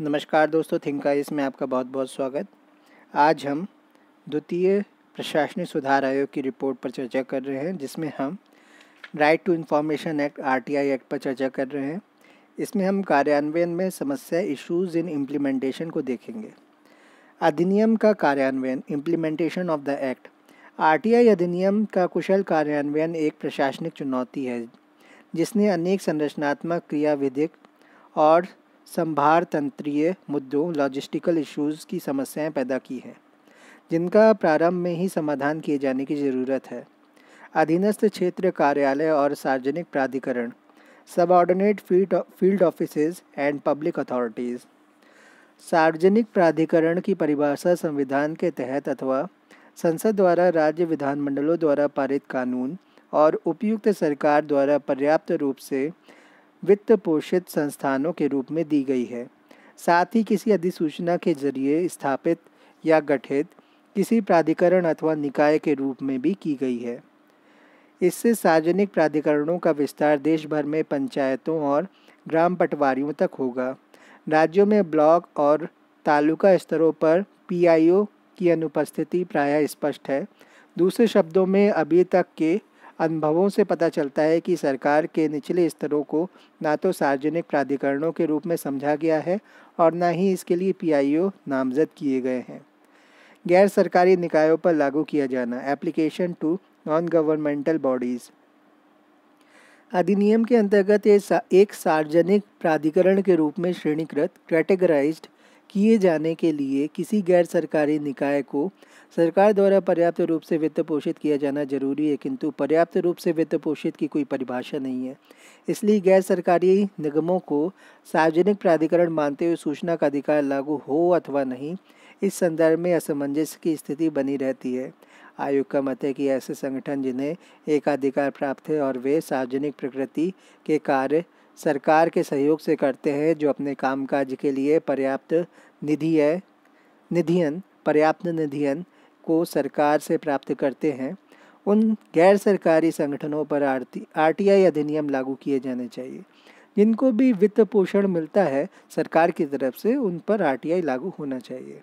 नमस्कार दोस्तों, थिंकाइस में आपका बहुत बहुत स्वागत। आज हम द्वितीय प्रशासनिक सुधार आयोग की रिपोर्ट पर चर्चा कर रहे हैं, जिसमें हम right to information act RTI act पर चर्चा कर रहे हैं। इसमें हम कार्यान्वयन में समस्या इश्यूज इन इम्प्लीमेंटेशन को देखेंगे। अधिनियम का कार्यान्वयन, implementation of the act. RTI अधिनियम का कुशल कार्यान्वयन एक प्रशासनिक चुनौती है जिसने अनेक संरचनात्मक, क्रियाविधिक और संभार तंत्रीय मुद्दों, लॉजिस्टिकल इश्यूज़ की समस्याएं पैदा की हैं, जिनका प्रारंभ में ही समाधान किए जाने की ज़रूरत है। अधीनस्थ क्षेत्र कार्यालय और सार्वजनिक प्राधिकरण, subordinate field offices and public authorities. सार्वजनिक प्राधिकरण की परिभाषा संविधान के तहत अथवा संसद द्वारा राज्य विधानमंडलों द्वारा पारित कानून और उपयुक्त सरकार द्वारा पर्याप्त रूप से वित्त पोषित संस्थानों के रूप में दी गई है। साथ ही किसी अधिसूचना के जरिए स्थापित या गठित किसी प्राधिकरण अथवा निकाय के रूप में भी की गई है। इससे सार्वजनिक प्राधिकरणों का विस्तार देश भर में पंचायतों और ग्राम पटवारियों तक होगा। राज्यों में ब्लॉक और तालुका स्तरों पर पीआईओ की अनुपस्थिति प्रायः स्पष्ट है। दूसरे शब्दों में, अभी तक के अनुभवों से पता चलता है कि सरकार के निचले स्तरों को ना तो सार्वजनिक प्राधिकरणों के रूप में समझा गया है और ना ही इसके लिए पीआईओ नामजद किए गए हैं। गैर सरकारी निकायों पर लागू किया जाना, application to non governmental bodies. अधिनियम के अंतर्गत एक सार्वजनिक प्राधिकरण के रूप में श्रेणीकृत, कैटेगराइज्ड किए जाने के लिए किसी गैर सरकारी निकाय को सरकार द्वारा पर्याप्त रूप से वित्त पोषित किया जाना जरूरी है, किंतु पर्याप्त रूप से वित्त पोषित की कोई परिभाषा नहीं है। इसलिए गैर सरकारी निगमों को सार्वजनिक प्राधिकरण मानते हुए सूचना का अधिकार लागू हो अथवा नहीं, इस संदर्भ में असमंजस की स्थिति बनी रहती है। आयोग का मत है कि ऐसे संगठन जिन्हें एकाधिकार प्राप्त है और वे सार्वजनिक प्रकृति के कार्य सरकार के सहयोग से करते हैं, जो अपने कामकाज के लिए पर्याप्त निधियन को सरकार से प्राप्त करते हैं, उन गैर सरकारी संगठनों पर आरटीआई अधिनियम लागू किए जाने चाहिए। जिनको भी वित्त पोषण मिलता है सरकार की तरफ से, उन पर आरटीआई लागू होना चाहिए।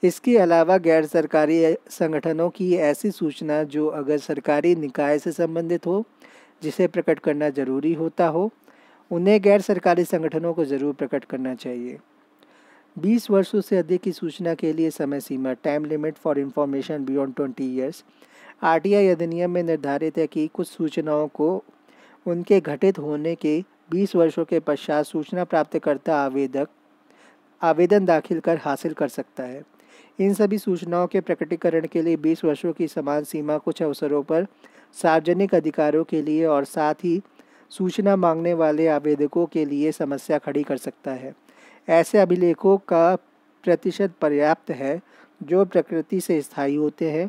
इसके अलावा गैर सरकारी संगठनों की ऐसी सूचना जो अगर सरकारी निकाय से संबंधित हो, जिसे प्रकट करना जरूरी होता हो, उन्हें गैर सरकारी संगठनों को ज़रूर प्रकट करना चाहिए। 20 वर्षों से अधिक की सूचना के लिए समय सीमा, time limit for information beyond 20 years. RTI अधिनियम में निर्धारित है कि कुछ सूचनाओं को उनके घटित होने के 20 वर्षों के पश्चात सूचना प्राप्तकर्ता आवेदन दाखिल कर हासिल कर सकता है। इन सभी सूचनाओं के प्रकटीकरण के लिए 20 वर्षों की समान सीमा कुछ अवसरों पर सार्वजनिक अधिकारों के लिए और साथ ही सूचना मांगने वाले आवेदकों के लिए समस्या खड़ी कर सकता है। ऐसे अभिलेखों का प्रतिशत पर्याप्त है जो प्रकृति से स्थायी होते हैं।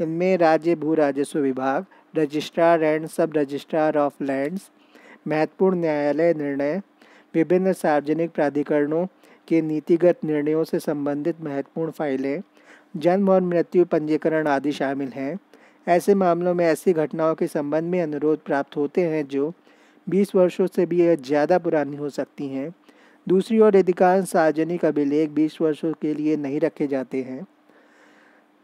इनमें राज्य भू राजस्व विभाग, रजिस्ट्रार एंड सब रजिस्ट्रार ऑफ लैंड्स, महत्वपूर्ण न्यायालय निर्णय, विभिन्न सार्वजनिक प्राधिकरणों के नीतिगत निर्णयों से संबंधित महत्वपूर्ण फाइलें, जन्म और मृत्यु पंजीकरण आदि शामिल हैं। ऐसे मामलों में ऐसी घटनाओं के संबंध में अनुरोध प्राप्त होते हैं जो 20 वर्षों से भी ज़्यादा पुरानी हो सकती हैं। दूसरी ओर अधिकांश सार्वजनिक अभिलेख 20 वर्षों के लिए नहीं रखे जाते हैं।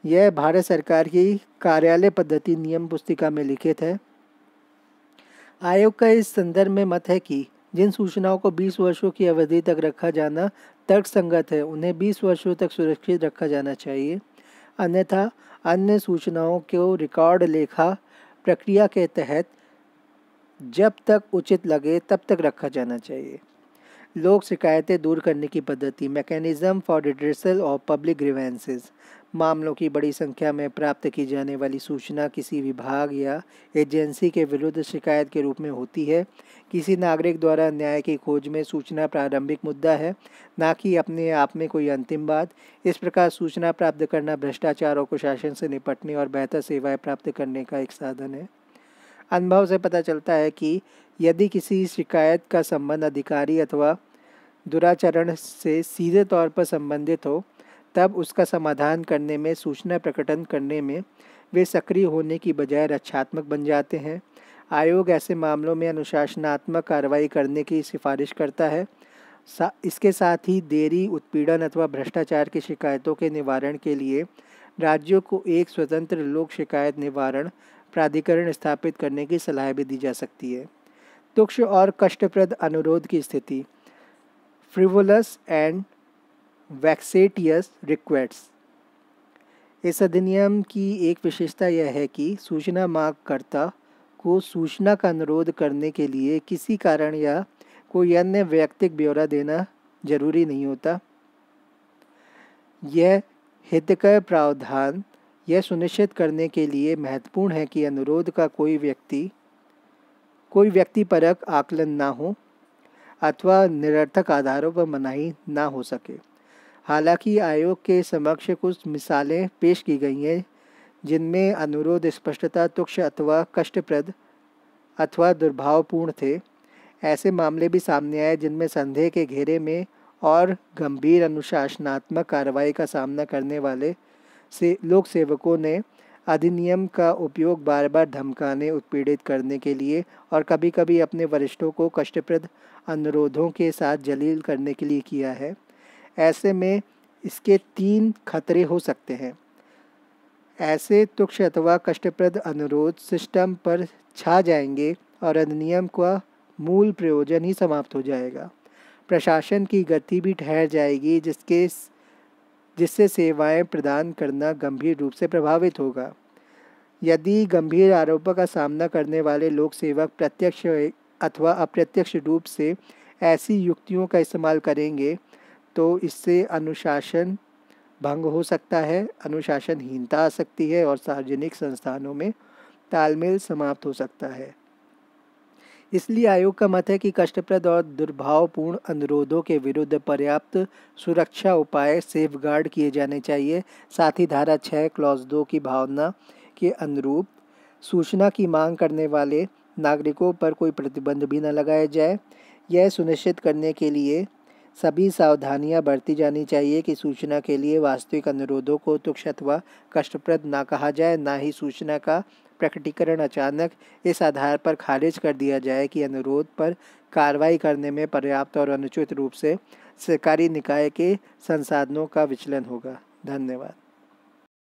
यह भारत सरकार की कार्यालय पद्धति नियम पुस्तिका में लिखित है। आयोग का इस संदर्भ में मत है कि जिन सूचनाओं को 20 वर्षों की अवधि तक रखा जाना तर्कसंगत है, उन्हें 20 वर्षों तक सुरक्षित रखा जाना चाहिए। अन्यथा अन्य सूचनाओं को रिकॉर्ड लेखा प्रक्रिया के तहत जब तक उचित लगे तब तक रखा जाना चाहिए। लोक शिकायतें दूर करने की पद्धति, mechanism for redressal of public grievances. मामलों की बड़ी संख्या में प्राप्त की जाने वाली सूचना किसी विभाग या एजेंसी के विरुद्ध शिकायत के रूप में होती है। किसी नागरिक द्वारा न्याय की खोज में सूचना प्रारंभिक मुद्दा है, ना कि अपने आप में कोई अंतिम बात। इस प्रकार सूचना प्राप्त करना भ्रष्टाचार और कुशासन से निपटने और बेहतर सेवाएं प्राप्त करने का एक साधन है। अनुभव से पता चलता है कि यदि किसी शिकायत का संबंध अधिकारी अथवा दुराचरण से सीधे तौर पर संबंधित हो, तब उसका समाधान करने में, सूचना प्रकटन करने में वे सक्रिय होने की बजाय रक्षात्मक बन जाते हैं। आयोग ऐसे मामलों में अनुशासनात्मक कार्रवाई करने की सिफारिश करता है। इसके साथ ही देरी, उत्पीड़न अथवा भ्रष्टाचार की शिकायतों के निवारण के लिए राज्यों को एक स्वतंत्र लोक शिकायत निवारण प्राधिकरण स्थापित करने की सलाह भी दी जा सकती है। तुच्छ और कष्टप्रद अनुरोध की स्थिति, फ्रिवोलस एंड वैक्सेटियस रिक्वेस्ट्स। इस अधिनियम की एक विशेषता यह है कि सूचना मांगकर्ता को सूचना का अनुरोध करने के लिए किसी कारण या कोई अन्य वैयक्तिक ब्यौरा देना जरूरी नहीं होता। यह हितकर प्रावधान यह सुनिश्चित करने के लिए महत्वपूर्ण है कि अनुरोध का कोई व्यक्तिपरक आकलन ना हो अथवा निरर्थक आधारों पर मनाही ना हो सके। हालांकि आयोग के समक्ष कुछ मिसालें पेश की गई हैं जिनमें अनुरोध स्पष्टता तुच्छ अथवा कष्टप्रद अथवा दुर्भावपूर्ण थे। ऐसे मामले भी सामने आए जिनमें संदेह के घेरे में और गंभीर अनुशासनात्मक कार्रवाई का सामना करने वाले लोक सेवकों ने अधिनियम का उपयोग बार बार धमकाने, उत्पीड़ित करने के लिए और कभी कभी अपने वरिष्ठों को कष्टप्रद अनुरोधों के साथ जलील करने के लिए किया है। ऐसे में इसके 3 खतरे हो सकते हैं। ऐसे तुच्छ अथवा कष्टप्रद अनुरोध सिस्टम पर छा जाएंगे और अधिनियम का मूल प्रयोजन ही समाप्त हो जाएगा। प्रशासन की गति भी ठहर जाएगी जिससे सेवाएं प्रदान करना गंभीर रूप से प्रभावित होगा। यदि गंभीर आरोपों का सामना करने वाले लोक सेवक प्रत्यक्ष अथवा अप्रत्यक्ष रूप से ऐसी युक्तियों का इस्तेमाल करेंगे तो इससे अनुशासन भंग हो सकता है, अनुशासनहीनता आ सकती है और सार्वजनिक संस्थानों में तालमेल समाप्त हो सकता है। इसलिए आयोग का मत है कि कष्टप्रद और दुर्भावपूर्ण अनुरोधों के विरुद्ध पर्याप्त सुरक्षा उपाय सेफगार्ड किए जाने चाहिए। साथ ही धारा 6 क्लॉज 2 की भावना के अनुरूप सूचना की मांग करने वाले नागरिकों पर कोई प्रतिबंध भी न लगाया जाए। यह सुनिश्चित करने के लिए सभी सावधानियां बरती जानी चाहिए कि सूचना के लिए वास्तविक अनुरोधों को तुच्छ अथवा कष्टप्रद ना कहा जाए, ना ही सूचना का प्रकटीकरण अचानक इस आधार पर खारिज कर दिया जाए कि अनुरोध पर कार्रवाई करने में पर्याप्त और अनुचित रूप से सरकारी निकाय के संसाधनों का विचलन होगा। धन्यवाद।